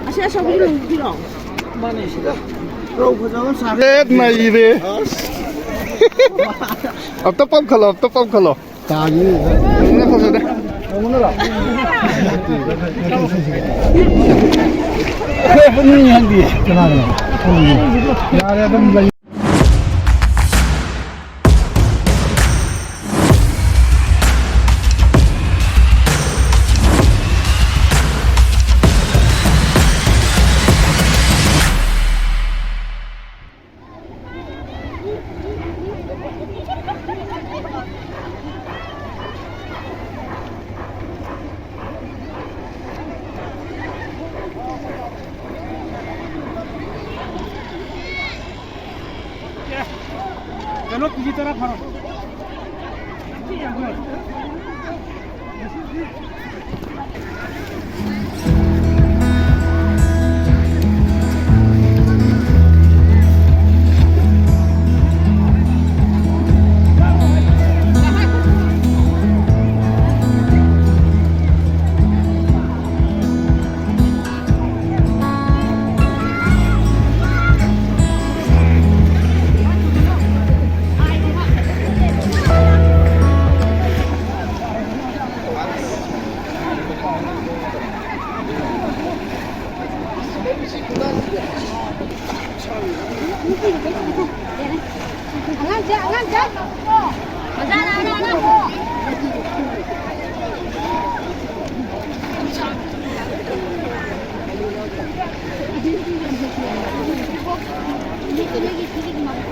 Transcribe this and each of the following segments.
Aşağı bir kilo. Tết này đi. Ập tóc bông khờ ập tóc bông khờ 자, 이 nó không sao đấy. 분이 한디 전화는 야래 좀 चलो किसी तरह फरो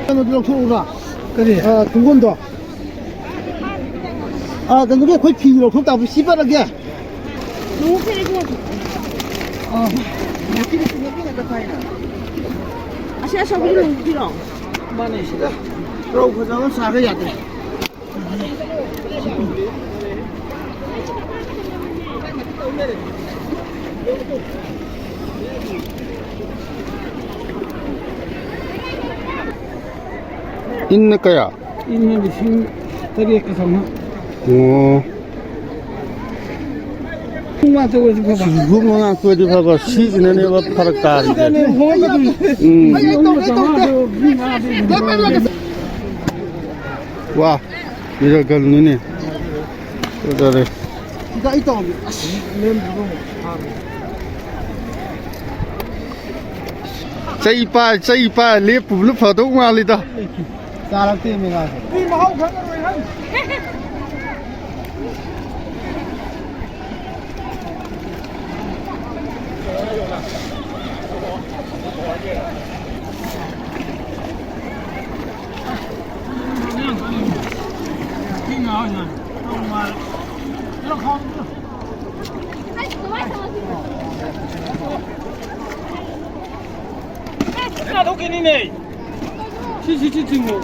어디로 들어오라. 그래. 등곤도. 근데 거의 비밀로 그것도 아무 씨발하게. 너무 편해지고. Aşağı bir kilo. 그럼 그장은 사가야 돼. 있는 거야. 있는 신 다리에 가서나. 홍만 저거 좀 봐봐. 지금은 그거 봐봐. 시즌에 내가 팔았다. 와, 이렇게 눈이. 그래. 이거 있다. Chạy ba liếp lúc phở đúng mà lên đó. 사람 때문에 가서. 야, 너 괜히네. 시시시시 뭐.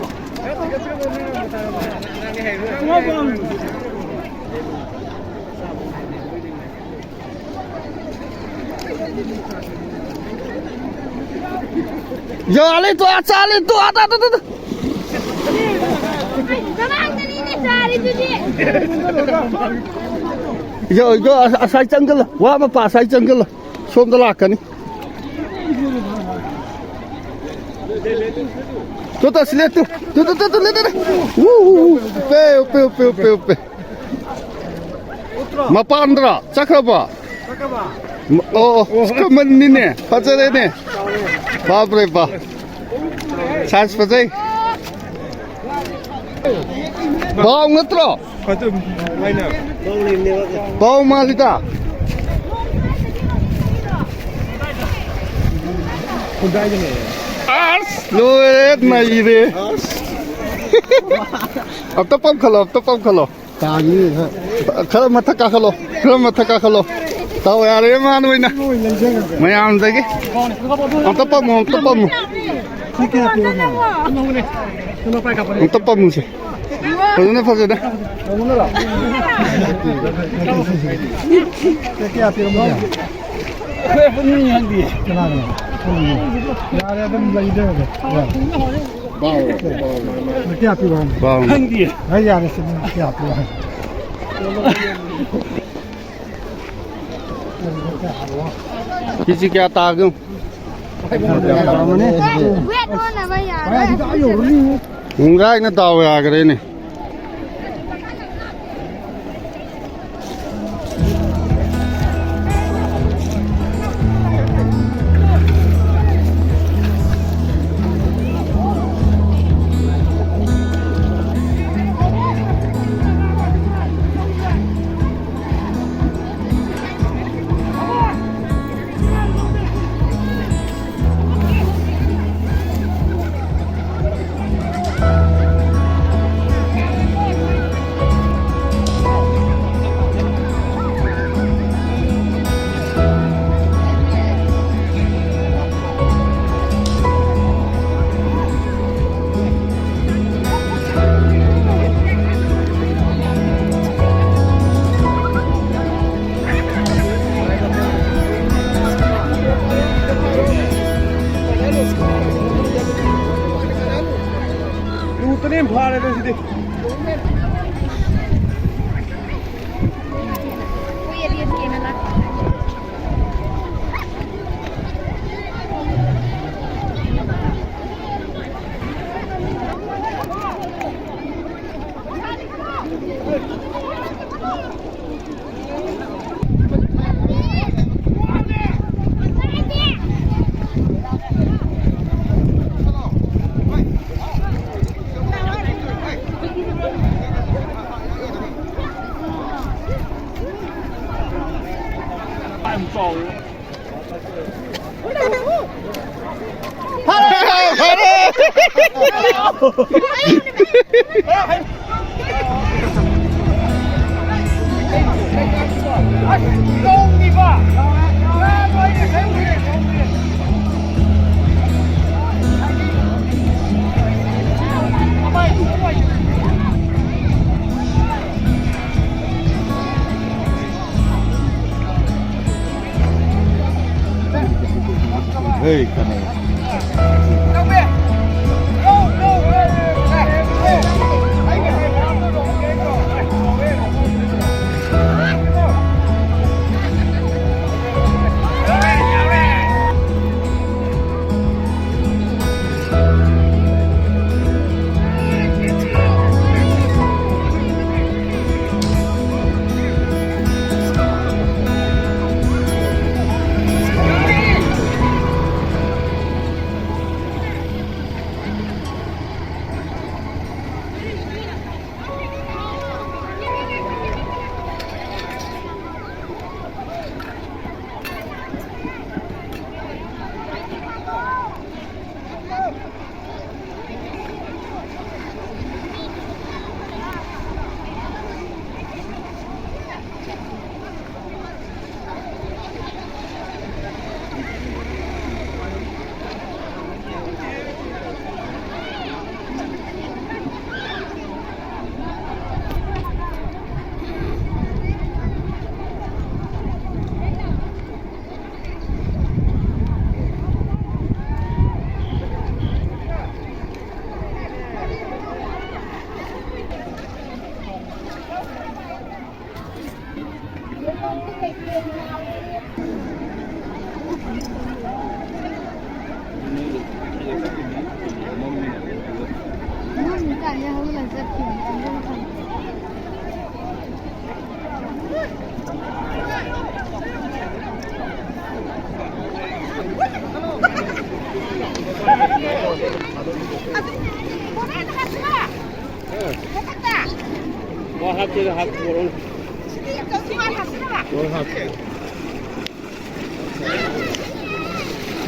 Giờ lên tua, xa lên tua, ta. Giờ sai chân cái là, quá mà bà sai chân cái là, xôm ta lạc cái này. Tuh lihat tuh. Tuh lihat. Pe. Mapandra, Cakraba. Oh, sekemen ini, pacar ini. Babre ba. Sans pacar. Bau ngetro. Bau malita. Luet này đi. Ập tóc bông khờ. 자, 이 Khờ mà thắc khờ. Tao à đấy mà nuôi nè. Mày ăn gì cái? Ập tóc bông. 티켓 필요나. Ập tóc bông gì? Rồi nó phát rồi đấy. 오늘아. 티켓 필요나. 분이 한디 전화는. 야래 좀 이제. Bao. 티켓 필요한. Bao. 한디. 아니 안 했으면 티켓 필요한. किसी क्या तागम Hùng nó tàu à cái đây này. Lutenin phare đó gì đi. Em trầu. Hey, cái này.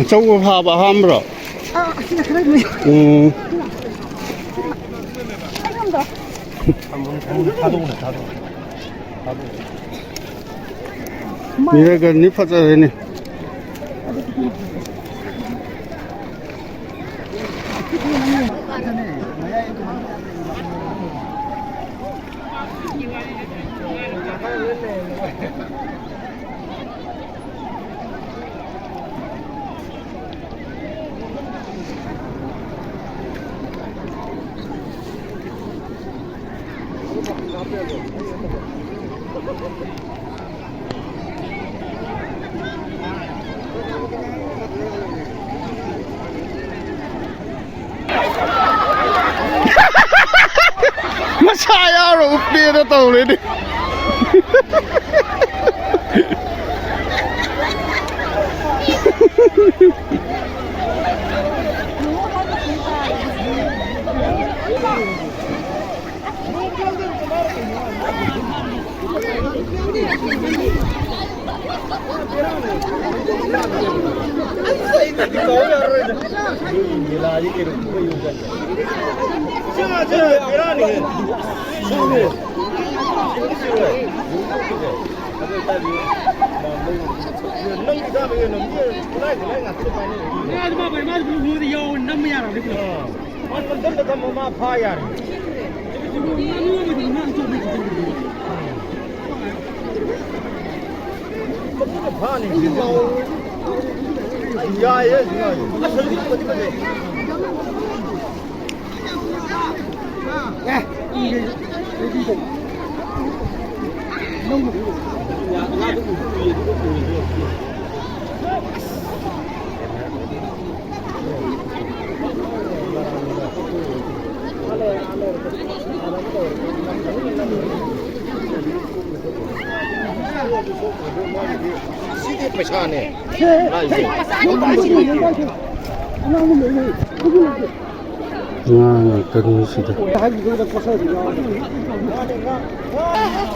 저거 봐봐 함부로. 아, 진짜 그래 보여. 니가 니 파자니. มาชายเอาหรอเปลี่ยนตัวเลยดิ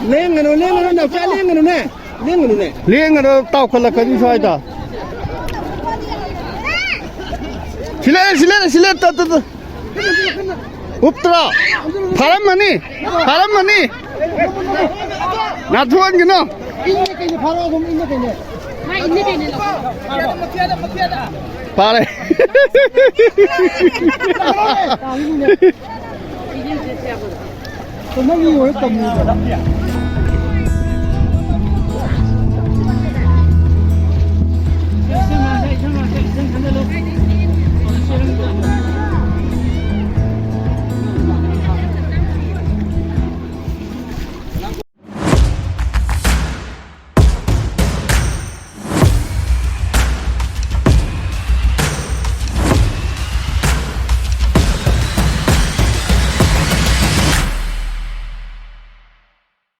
เลี้ยงกันเลี้ยงกันนะแฟเลี้ยงกันนะเลี้ยงกันนะ เลี้ยงกันเต่าคนละกันที่ซอยต่อชิเลตัวอุปตราพารมันนี่นัดทวนกันเนาะ อินเดียกันเนี่ยพาราผมอินเดียกันเนี่ยไม่อินเดียกันเนี่ยหรอก พาเลย ผมไม่มีหัวตบมือแบบนี้ เ